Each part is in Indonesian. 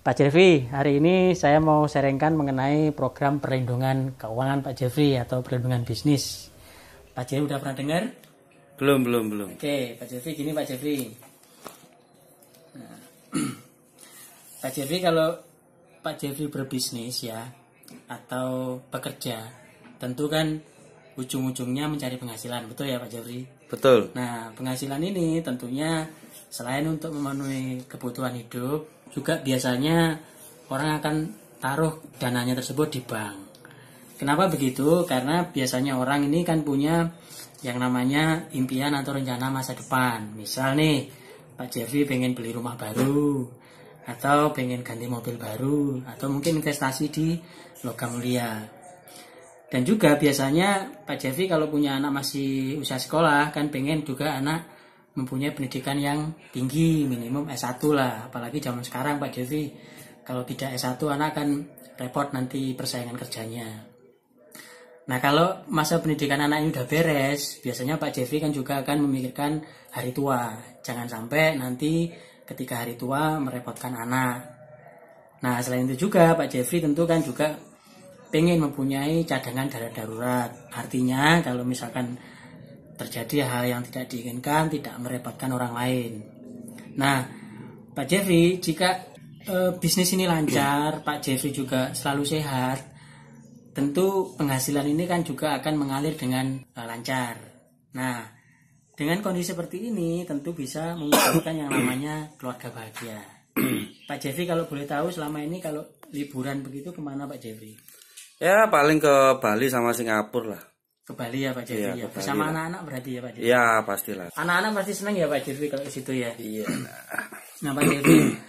Pak Jeffrey, hari ini saya mau sharingkan mengenai program perlindungan keuangan Pak Jeffrey atau perlindungan bisnis. Pak Jeffrey udah pernah dengar? Belum. Oke, Pak Jeffrey gini Pak Jeffrey. Nah, Pak Jeffrey, kalau Pak Jeffrey berbisnis ya atau bekerja, tentu kan ujung-ujungnya mencari penghasilan, betul ya Pak Jeffrey? Betul. Nah, penghasilan ini tentunya selain untuk memenuhi kebutuhan hidup, juga biasanya orang akan taruh dananya tersebut di bank. Kenapa begitu? Karena biasanya orang ini kan punya yang namanya impian atau rencana masa depan. Misal nih, Pak Jeffrey pengen beli rumah baru, atau pengen ganti mobil baru, atau mungkin investasi di logam mulia. Dan juga biasanya Pak Jeffrey kalau punya anak masih usia sekolah kan pengen juga anak mempunyai pendidikan yang tinggi, minimum S1 lah. Apalagi zaman sekarang Pak Jeffrey, kalau tidak S1 anak akan repot nanti persaingan kerjanya. Nah, kalau masa pendidikan anak ini udah beres, biasanya Pak Jeffrey kan juga akan memikirkan hari tua. Jangan sampai nanti ketika hari tua merepotkan anak. Nah, selain itu juga Pak Jeffrey tentu kan juga pengen mempunyai cadangan dana darurat. Artinya kalau misalkan terjadi hal yang tidak diinginkan, tidak merepotkan orang lain. Nah, Pak Jeffrey, jika bisnis ini lancar, Pak Jeffrey juga selalu sehat, tentu penghasilan ini kan juga akan mengalir dengan lancar. Nah, dengan kondisi seperti ini tentu bisa mewujudkan yang namanya keluarga bahagia. Pak Jeffrey, kalau boleh tahu selama ini kalau liburan begitu kemana Pak Jeffrey? Ya paling ke Bali sama Singapura lah. Ke Bali ya Pak Jeffrey ya. Bersama anak-anak berarti ya Pak Jeffrey. Ya pastilah. Anak-anak pasti senang ya Pak Jeffrey kalau ke situ ya. Iya. Nah Pak Jeffrey,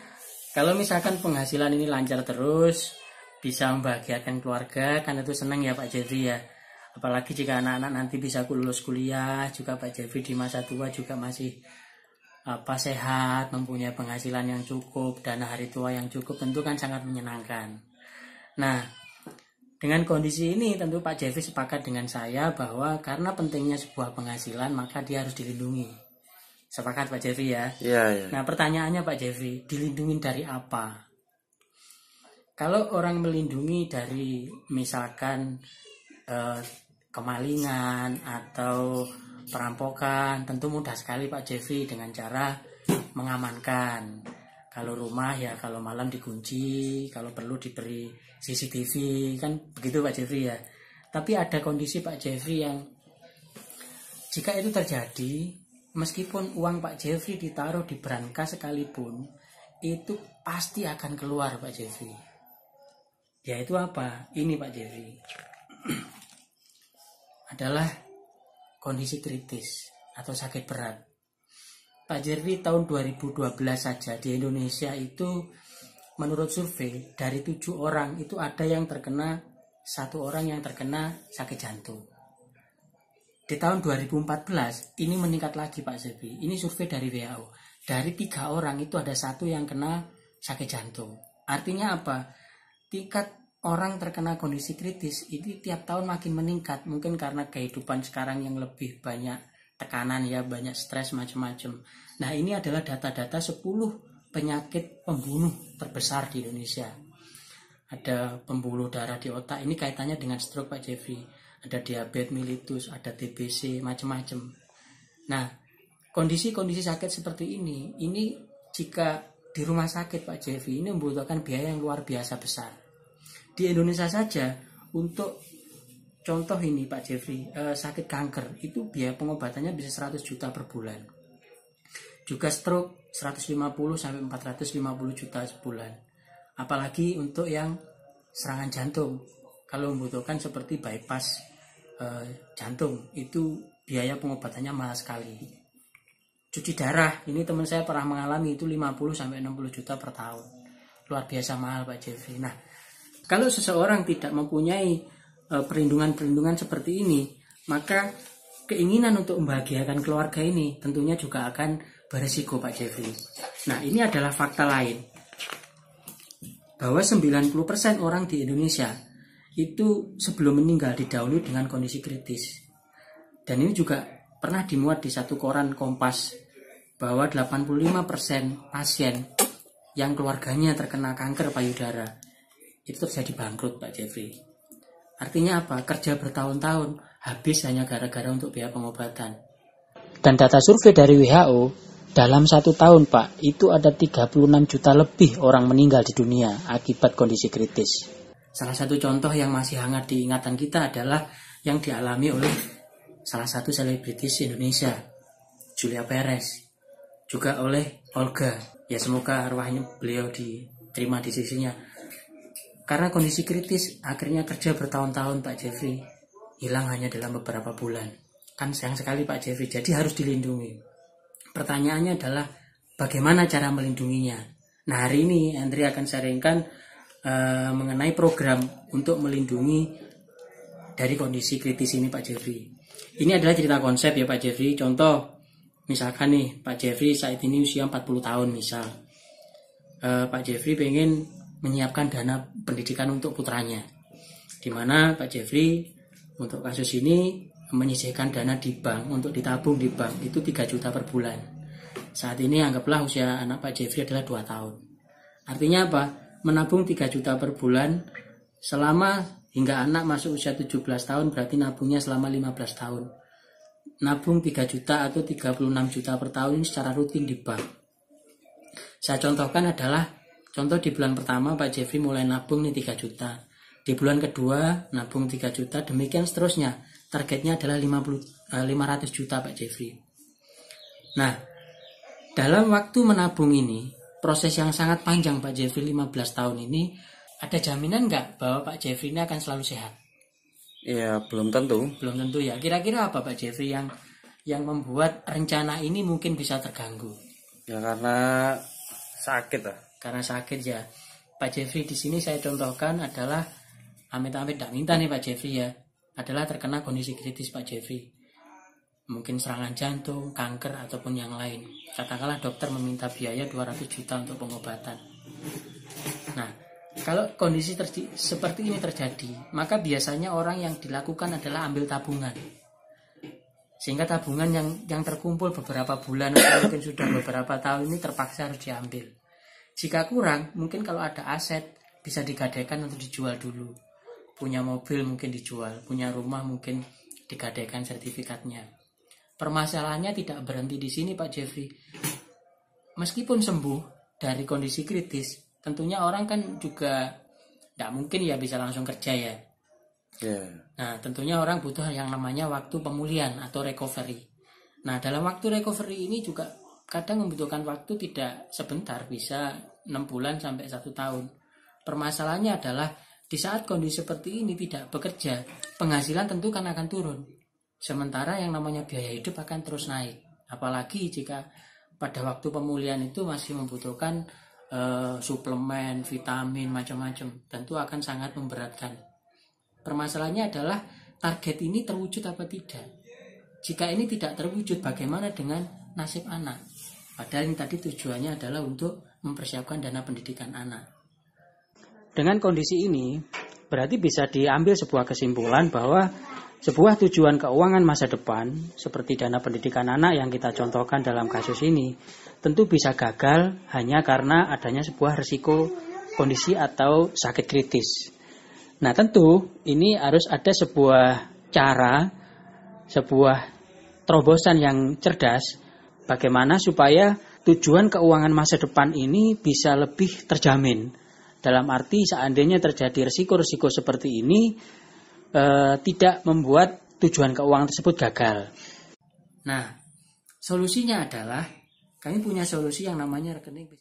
kalau misalkan penghasilan ini lancar terus, bisa membahagiakan keluarga, kan itu senang ya Pak Jeffrey ya. Apalagi jika anak-anak nanti bisa lulus kuliah, juga Pak Jeffrey di masa tua juga masih sehat, mempunyai penghasilan yang cukup, dana hari tua yang cukup, tentu kan sangat menyenangkan. Nah, dengan kondisi ini tentu Pak Jeffrey sepakat dengan saya bahwa karena pentingnya sebuah penghasilan maka dia harus dilindungi. Sepakat Pak Jeffrey ya? Iya. Nah pertanyaannya Pak Jeffrey, dilindungi dari apa? Kalau orang melindungi dari misalkan kemalingan atau perampokan, tentu mudah sekali Pak Jeffrey dengan cara mengamankan. Kalau rumah ya kalau malam dikunci, kalau perlu diberi CCTV, kan begitu Pak Jeffrey ya. Tapi ada kondisi Pak Jeffrey yang jika itu terjadi, meskipun uang Pak Jeffrey ditaruh di brankas sekalipun, itu pasti akan keluar Pak Jeffrey. Yaitu apa? Ini Pak Jeffrey adalah kondisi kritis atau sakit berat. Pak Jeffrey tahun 2012 saja di Indonesia itu menurut survei dari 7 orang itu ada yang terkena, 1 orang yang terkena sakit jantung. Di tahun 2014 ini meningkat lagi Pak Jeffrey. Ini survei dari WHO. Dari 3 orang itu ada 1 yang kena sakit jantung. Artinya apa? Tingkat orang terkena kondisi kritis ini tiap tahun makin meningkat. Mungkin karena kehidupan sekarang yang lebih banyak tekanan ya, banyak stres macam-macam. Nah, ini adalah data-data 10 penyakit pembunuh terbesar di Indonesia. Ada pembuluh darah di otak, ini kaitannya dengan stroke Pak Jeffrey. Ada diabetes mellitus, ada TBC, macam-macam. Nah, kondisi-kondisi sakit seperti ini jika di rumah sakit Pak Jeffrey ini membutuhkan biaya yang luar biasa besar. Di Indonesia saja untuk contoh ini Pak Jeffrey, sakit kanker itu biaya pengobatannya bisa 100 juta per bulan. Juga stroke 150 sampai 450 juta sebulan. Apalagi untuk yang serangan jantung. Kalau membutuhkan seperti bypass jantung, itu biaya pengobatannya mahal sekali. Cuci darah, ini teman saya pernah mengalami itu 50 sampai 60 juta per tahun. Luar biasa mahal Pak Jeffrey. Nah, kalau seseorang tidak mempunyai perlindungan seperti ini, maka keinginan untuk membahagiakan keluarga ini tentunya juga akan beresiko Pak Jeffrey. Nah, ini adalah fakta lain bahwa 90% orang di Indonesia itu sebelum meninggal didahului dengan kondisi kritis. Dan ini juga pernah dimuat di satu koran Kompas bahwa 85% pasien yang keluarganya terkena kanker payudara, itu terjadi bangkrut Pak Jeffrey. Artinya apa? Kerja bertahun-tahun habis hanya gara-gara untuk biaya pengobatan. Dan data survei dari WHO, dalam 1 tahun Pak, itu ada 36 juta lebih orang meninggal di dunia akibat kondisi kritis. Salah satu contoh yang masih hangat di ingatan kita adalah yang dialami oleh salah satu selebritis Indonesia, Julia Perez, juga oleh Olga. Ya semoga arwahnya beliau diterima di sisinya. Karena kondisi kritis, akhirnya kerja bertahun-tahun Pak Jeffrey hilang hanya dalam beberapa bulan. Kan sayang sekali Pak Jeffrey, jadi harus dilindungi. Pertanyaannya adalah bagaimana cara melindunginya. Nah hari ini Andri akan sharingkan mengenai program untuk melindungi dari kondisi kritis ini Pak Jeffrey. Ini adalah cerita konsep ya Pak Jeffrey. Contoh, misalkan nih Pak Jeffrey saat ini usia 40 tahun misal. Pak Jeffrey pengen menyiapkan dana pendidikan untuk putranya. Di mana Pak Jeffrey untuk kasus ini menyisihkan dana di bank untuk ditabung di bank itu 3 juta per bulan. Saat ini anggaplah usia anak Pak Jeffrey adalah 2 tahun. Artinya apa? Menabung 3 juta per bulan selama hingga anak masuk usia 17 tahun berarti nabungnya selama 15 tahun. Nabung 3 juta atau 36 juta per tahun ini secara rutin di bank. Saya contohkan adalah contoh di bulan pertama Pak Jeffrey mulai nabung nih 3 juta. Di bulan kedua nabung 3 juta, demikian seterusnya. Targetnya adalah 500 juta Pak Jeffrey. Nah, dalam waktu menabung ini, proses yang sangat panjang Pak Jeffrey 15 tahun ini, ada jaminan nggak bahwa Pak Jeffrey ini akan selalu sehat? Ya belum tentu. Belum tentu ya. Kira-kira apa Pak Jeffrey yang membuat rencana ini mungkin bisa terganggu? Ya karena sakit lah. Karena sakit ya. Pak Jeffrey di sini saya contohkan adalah amit-amit tidak minta nih Pak Jeffrey ya, adalah terkena kondisi kritis Pak Jeffrey. Mungkin serangan jantung, kanker ataupun yang lain. Katakanlah dokter meminta biaya 200 juta untuk pengobatan. Nah, kalau kondisi seperti ini terjadi, maka biasanya orang yang dilakukan adalah ambil tabungan. Sehingga tabungan yang terkumpul beberapa bulan atau mungkin sudah beberapa tahun ini terpaksa harus diambil. Jika kurang, mungkin kalau ada aset bisa digadaikan untuk dijual dulu. Punya mobil mungkin dijual, punya rumah mungkin digadaikan sertifikatnya. Permasalahannya tidak berhenti di sini Pak Jeffrey. Meskipun sembuh dari kondisi kritis, tentunya orang kan juga tidak mungkin ya bisa langsung kerja ya. Nah tentunya orang butuh yang namanya waktu pemulihan atau recovery. Nah dalam waktu recovery ini juga kadang membutuhkan waktu tidak sebentar, bisa 6 bulan sampai 1 tahun. Permasalahannya adalah di saat kondisi seperti ini tidak bekerja, penghasilan tentu kan akan turun. Sementara yang namanya biaya hidup akan terus naik. Apalagi jika pada waktu pemulihan itu masih membutuhkan suplemen, vitamin, macam-macam. Tentu akan sangat memberatkan. Permasalahannya adalah target ini terwujud apa tidak. Jika ini tidak terwujud, bagaimana dengan nasib anak? Padahal ini tadi tujuannya adalah untuk mempersiapkan dana pendidikan anak. Dengan kondisi ini, berarti bisa diambil sebuah kesimpulan bahwa sebuah tujuan keuangan masa depan, seperti dana pendidikan anak yang kita contohkan dalam kasus ini, tentu bisa gagal hanya karena adanya sebuah risiko kondisi atau sakit kritis. Nah tentu ini harus ada sebuah cara, sebuah terobosan yang cerdas, bagaimana supaya tujuan keuangan masa depan ini bisa lebih terjamin. Dalam arti seandainya terjadi risiko-risiko seperti ini, tidak membuat tujuan keuangan tersebut gagal. Nah, solusinya adalah kami punya solusi yang namanya rekening.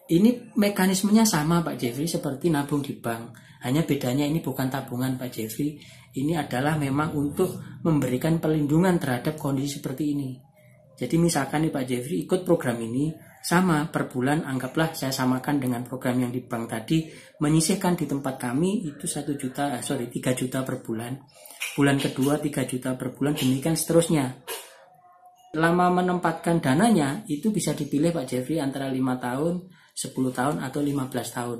Ini mekanismenya sama Pak Jeffrey seperti nabung di bank. Hanya bedanya ini bukan tabungan Pak Jeffrey. Ini adalah memang untuk memberikan perlindungan terhadap kondisi seperti ini. Jadi misalkan nih Pak Jeffrey ikut program ini, sama per bulan, anggaplah saya samakan dengan program yang di bank tadi, menyisihkan di tempat kami itu 3 juta per bulan. Bulan kedua 3 juta per bulan, demikian seterusnya. Lama menempatkan dananya itu bisa dipilih Pak Jeffrey antara 5 tahun, 10 tahun atau 15 tahun.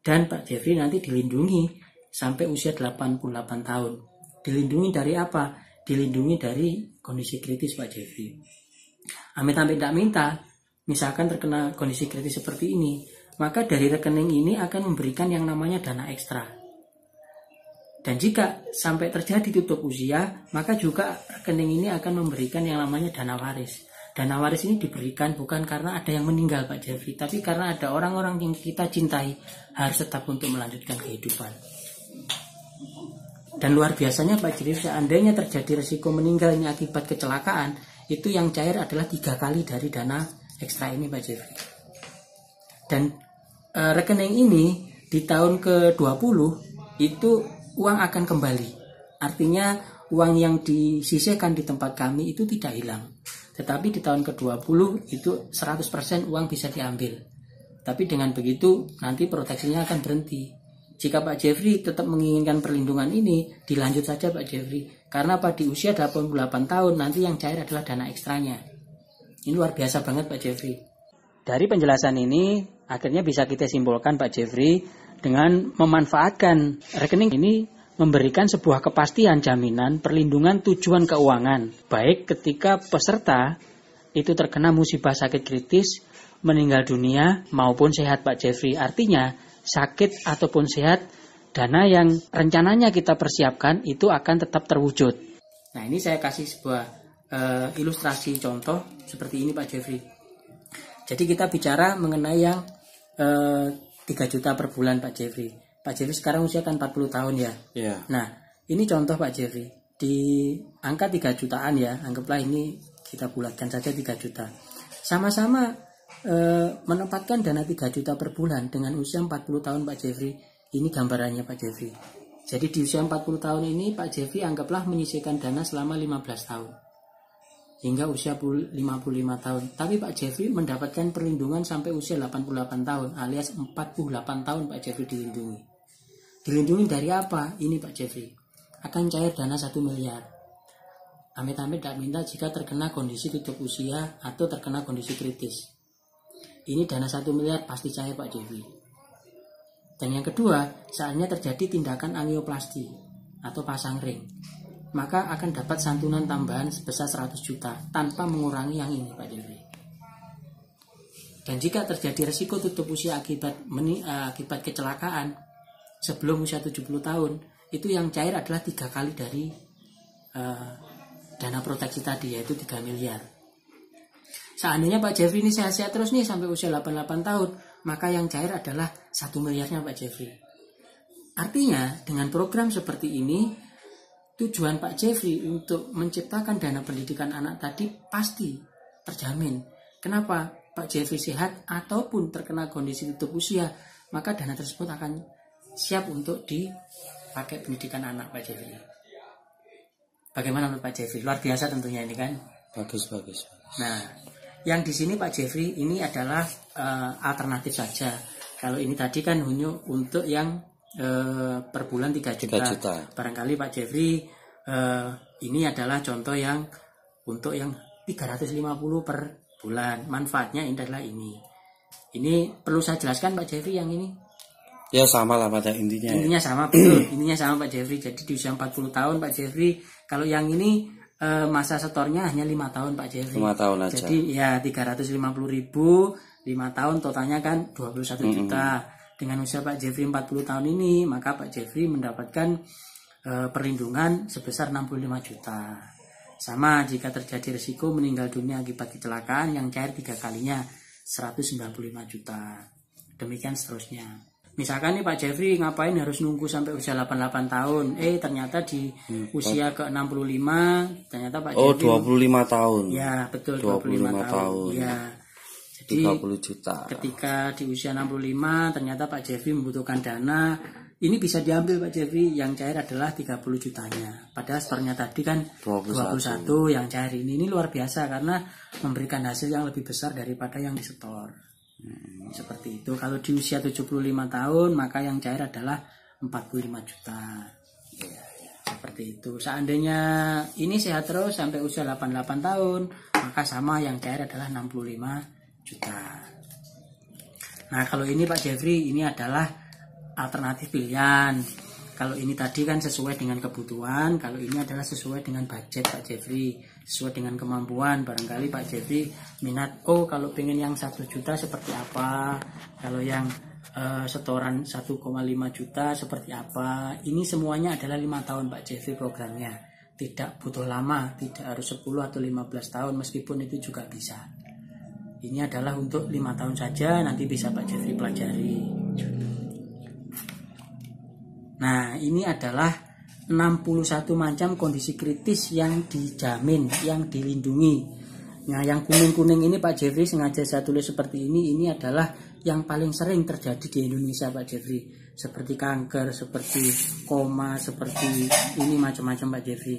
Dan Pak Jeffrey nanti dilindungi sampai usia 88 tahun. Dilindungi dari apa? Dilindungi dari kondisi kritis Pak Jeffrey. Amit-amit tidak minta, misalkan terkena kondisi kritis seperti ini, maka dari rekening ini akan memberikan yang namanya dana ekstra. Dan jika sampai terjadi tutup usia, maka juga rekening ini akan memberikan yang namanya dana waris. Dana waris ini diberikan bukan karena ada yang meninggal Pak Jeffrey, tapi karena ada orang-orang yang kita cintai harus tetap untuk melanjutkan kehidupan. Dan luar biasanya Pak Jeffrey, seandainya terjadi risiko meninggalnya akibat kecelakaan, itu yang cair adalah 3 kali dari dana ekstra ini Pak Jeffrey. Dan rekening ini di tahun ke-20 itu uang akan kembali. Artinya uang yang disisihkan di tempat kami itu tidak hilang. Tetapi di tahun ke-20 itu 100% uang bisa diambil. Tapi dengan begitu nanti proteksinya akan berhenti. Jika Pak Jeffrey tetap menginginkan perlindungan ini, dilanjut saja Pak Jeffrey. Karena pada usia 88 tahun nanti yang cair adalah dana ekstranya. Ini luar biasa banget Pak Jeffrey. Dari penjelasan ini akhirnya bisa kita simpulkan Pak Jeffrey, dengan memanfaatkan rekening ini memberikan sebuah kepastian jaminan perlindungan tujuan keuangan, baik ketika peserta itu terkena musibah sakit kritis, meninggal dunia maupun sehat Pak Jeffrey. Artinya sakit ataupun sehat, dana yang rencananya kita persiapkan itu akan tetap terwujud. Nah, ini saya kasih sebuah ilustrasi contoh seperti ini Pak Jeffrey. Jadi kita bicara mengenai yang 3 juta per bulan Pak Jeffrey. Pak Jeffrey sekarang usia kan 40 tahun ya. Iya. Nah, ini contoh Pak Jeffrey. Di angka 3 jutaan ya, anggaplah ini kita bulatkan saja 3 juta. Sama-sama menempatkan dana 3 juta per bulan dengan usia 40 tahun Pak Jeffrey. Ini gambarannya Pak Jeffrey. Jadi di usia 40 tahun ini Pak Jeffrey anggaplah menyisihkan dana selama 15 tahun. Hingga usia 55 tahun. Tapi Pak Jeffrey mendapatkan perlindungan sampai usia 88 tahun alias 48 tahun Pak Jeffrey dilindungi. Dilindungi dari apa? Ini Pak Jeffrey. Akan cair dana 1 miliar. Amit-amit tidak minta jika terkena kondisi tutup usia atau terkena kondisi kritis. Ini dana 1 miliar pasti cair Pak Jeffrey. Dan yang kedua, saatnya terjadi tindakan angioplasti atau pasang ring, maka akan dapat santunan tambahan sebesar 100 juta tanpa mengurangi yang ini Pak Jeffrey. Dan jika terjadi risiko tutup usia akibat kecelakaan sebelum usia 70 tahun, itu yang cair adalah 3 kali dari dana proteksi tadi, yaitu 3 miliar. Seandainya Pak Jeffrey ini sehat-sehat terus nih sampai usia 88 tahun, maka yang cair adalah 1 miliarnya Pak Jeffrey. Artinya dengan program seperti ini, tujuan Pak Jeffrey untuk menciptakan dana pendidikan anak tadi pasti terjamin. Kenapa? Pak Jeffrey sehat ataupun terkena kondisi tutup usia, maka dana tersebut akan siap untuk dipakai pendidikan anak Pak Jeffrey. Bagaimana menurut Pak Jeffrey? Luar biasa tentunya ini kan? Bagus. Nah, yang di sini Pak Jeffrey ini adalah alternatif saja. Kalau ini tadi kan hanya untuk yang per bulan 3 juta. Barangkali Pak Jeffrey ini adalah contoh yang untuk yang 350 per bulan. Manfaatnya ini adalah ini. Ini perlu saya jelaskan Pak Jeffrey yang ini? Ya sama lah pada intinya. Intinya sama betul. Intinya sama Pak Jeffrey. Jadi di usia 40 tahun Pak Jeffrey. Kalau yang ini masa setornya hanya 5 tahun Pak Jeffrey. 5 tahun aja. Jadi ya 350.000, 5 tahun totalnya kan 21 juta. Dengan usia Pak Jeffrey 40 tahun ini, maka Pak Jeffrey mendapatkan perlindungan sebesar 65 juta. Sama jika terjadi risiko meninggal dunia akibat kecelakaan, yang cair 3 kalinya 195 juta. Demikian seterusnya. Misalkan nih Pak Jeffrey ngapain harus nunggu sampai usia 88 tahun. Ternyata di usia ke-65 ternyata Pak Jeffrey 25 tahun. Ya, betul 25 tahun. Ya. Jadi 30 juta. Ketika di usia 65 ternyata Pak Jeffrey membutuhkan dana, ini bisa diambil Pak Jeffrey, yang cair adalah 30 jutanya. Padahal setornya tadi kan 21 yang cair ini luar biasa karena memberikan hasil yang lebih besar daripada yang disetor. Seperti itu. Kalau di usia 75 tahun maka yang cair adalah 45 juta. Seperti itu. Seandainya ini sehat terus sampai usia 88 tahun, maka sama yang cair adalah 65 juta. Nah, kalau ini Pak Jeffrey ini adalah alternatif pilihan. Kalau ini tadi kan sesuai dengan kebutuhan, kalau ini adalah sesuai dengan budget Pak Jeffrey, sesuai dengan kemampuan. Barangkali Pak Jeffrey minat, oh kalau pengen yang 1 juta seperti apa, kalau yang setoran 1,5 juta seperti apa. Ini semuanya adalah 5 tahun Pak Jeffrey programnya. Tidak butuh lama, tidak harus 10 atau 15 tahun, meskipun itu juga bisa. Ini adalah untuk 5 tahun saja, nanti bisa Pak Jeffrey pelajari. Nah, ini adalah 61 macam kondisi kritis yang dijamin, yang dilindungi. Nah, yang kuning-kuning ini Pak Jeffrey sengaja saya tulis seperti ini adalah yang paling sering terjadi di Indonesia Pak Jeffrey. Seperti kanker, seperti koma, seperti ini macam-macam Pak Jeffrey.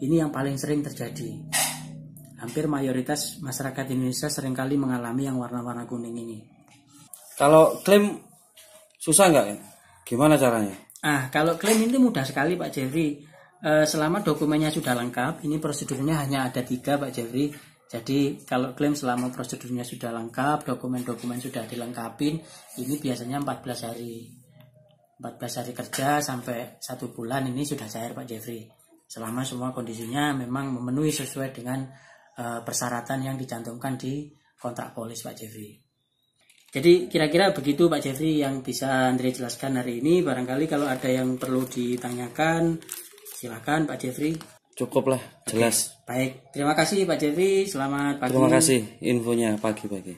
Ini yang paling sering terjadi. Hampir mayoritas masyarakat Indonesia seringkali mengalami yang warna-warna kuning ini. Kalau klaim susah nggak ya? Gimana caranya? Kalau klaim ini mudah sekali Pak Jeffrey. Selama dokumennya sudah lengkap, ini prosedurnya hanya ada 3 Pak Jeffrey. Jadi kalau klaim selama prosedurnya sudah lengkap, dokumen-dokumen sudah dilengkapin, ini biasanya 14 hari. 14 hari kerja sampai 1 bulan ini sudah cair Pak Jeffrey. Selama semua kondisinya memang memenuhi sesuai dengan persyaratan yang dicantumkan di kontrak polis Pak Jeffrey. Jadi kira-kira begitu Pak Jeffrey yang bisa Andre jelaskan hari ini. Barangkali kalau ada yang perlu ditanyakan, silakan Pak Jeffrey. Cukup lah, jelas. Baik, terima kasih Pak Jeffrey. Selamat pagi. Terima kasih infonya pagi-pagi.